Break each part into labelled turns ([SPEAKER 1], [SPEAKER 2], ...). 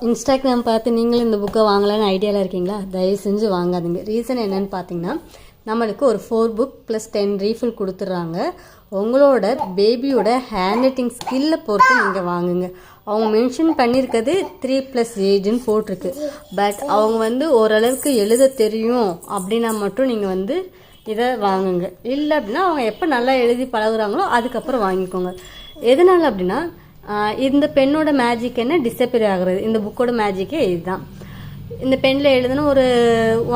[SPEAKER 1] Instagram பார்த்து நீங்களும் இந்த புக்கை வாங்கலான்னு ஐடியாவில் இருக்கீங்களா? தயவு செஞ்சு வாங்காதீங்க. ரீசன் என்னன்னு பார்த்தீங்கன்னா, நம்மளுக்கு ஒரு 4 புக் ப்ளஸ் 10 ரீஃபில் கொடுத்துட்றாங்க. உங்களோட பேபியோட ஹேண்ட் ரைட்டிங் ஸ்கில்லை பொறுத்து நீங்கள் வாங்குங்க. அவங்க மென்ஷன் பண்ணியிருக்கிறது 3+ ஏஜ்னு போட்டிருக்கு. பட் அவங்க ஓரளவுக்கு எழுத தெரியும் அப்படின்னா மட்டும் நீங்கள் இதை வாங்குங்க. இல்லை அப்படின்னா அவங்க எப்போ நல்லா எழுதி பழகுறாங்களோ அதுக்கப்புறம் வாங்கிக்கோங்க. எதனால் அப்படின்னா, இந்த பெண்ணோட மேஜிக் என்ன, டிஸப்பியர் ஆகுறது. இந்த புக்கோட மேஜிக்கே இதுதான். இந்த பெண்ணில் எழுதுனா ஒரு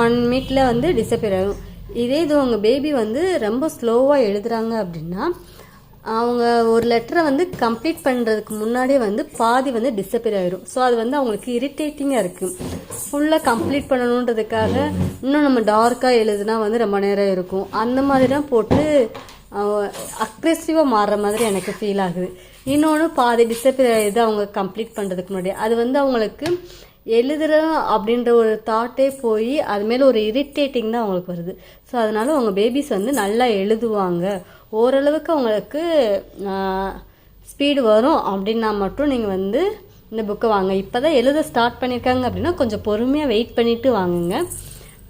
[SPEAKER 1] 1 வீக்கில் டிஸப்பியர் ஆகும். இதே இது உங்கள் பேபி ரொம்ப ஸ்லோவாக எழுதுறாங்க அப்படின்னா, அவங்க ஒரு லெட்டரை கம்ப்ளீட் பண்ணுறதுக்கு முன்னாடியே பாதி டிஸப்பியர் ஆகிடும். ஸோ அது அவங்களுக்கு இரிட்டேட்டிங்காக இருக்குது. ஃபுல்லாக கம்ப்ளீட் பண்ணணுன்றதுக்காக இன்னும் நம்ம டார்க்காக எழுதுனா ரொம்ப நேரம் இருக்கும். அந்த மாதிரிலாம் போட்டு அக்ரெசிவாக மாறுற மாதிரி எனக்கு ஃபீல் ஆகுது. இன்னொன்று பாதி டிஸப்பியர் ஆகிடுது அவங்க கம்ப்ளீட் பண்ணுறதுக்கு முன்னாடி. அது அவங்களுக்கு எழுதுறோம் அப்படின்ற ஒரு தாட்டே போய் அது மேலே ஒரு இரிட்டேட்டிங் தான் அவங்களுக்கு வருது. ஸோ அதனால் உங்கள் பேபிஸ் நல்லா எழுதுவாங்க, ஓரளவுக்கு அவங்களுக்கு ஸ்பீடு வரும் அப்படின்னா மட்டும் நீங்கள் இந்த புக்கை வாங்க. இப்போ தான் எழுத ஸ்டார்ட் பண்ணியிருக்காங்க அப்படின்னா கொஞ்சம் பொறுமையாக வெயிட் பண்ணிவிட்டு வாங்குங்க.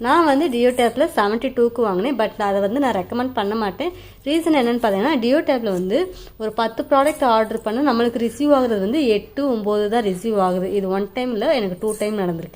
[SPEAKER 1] நான் டியோ டேப்பில் 72க்கு வாங்கினேன். பட் அதை நான் ரெக்கமெண்ட் பண்ண மாட்டேன். ரீசன் என்னென்னு பார்த்தீங்கன்னா, டியோ டேப்பில் ஒரு 10 ப்ராடக்ட் ஆர்டர் பண்ண நம்மளுக்கு ரிசீவ் ஆகுறது 8-9 தான் ரிசீவ் ஆகுது. இது 1 டைம் இல்லை, எனக்கு 2 டைம் நடந்திருக்கு.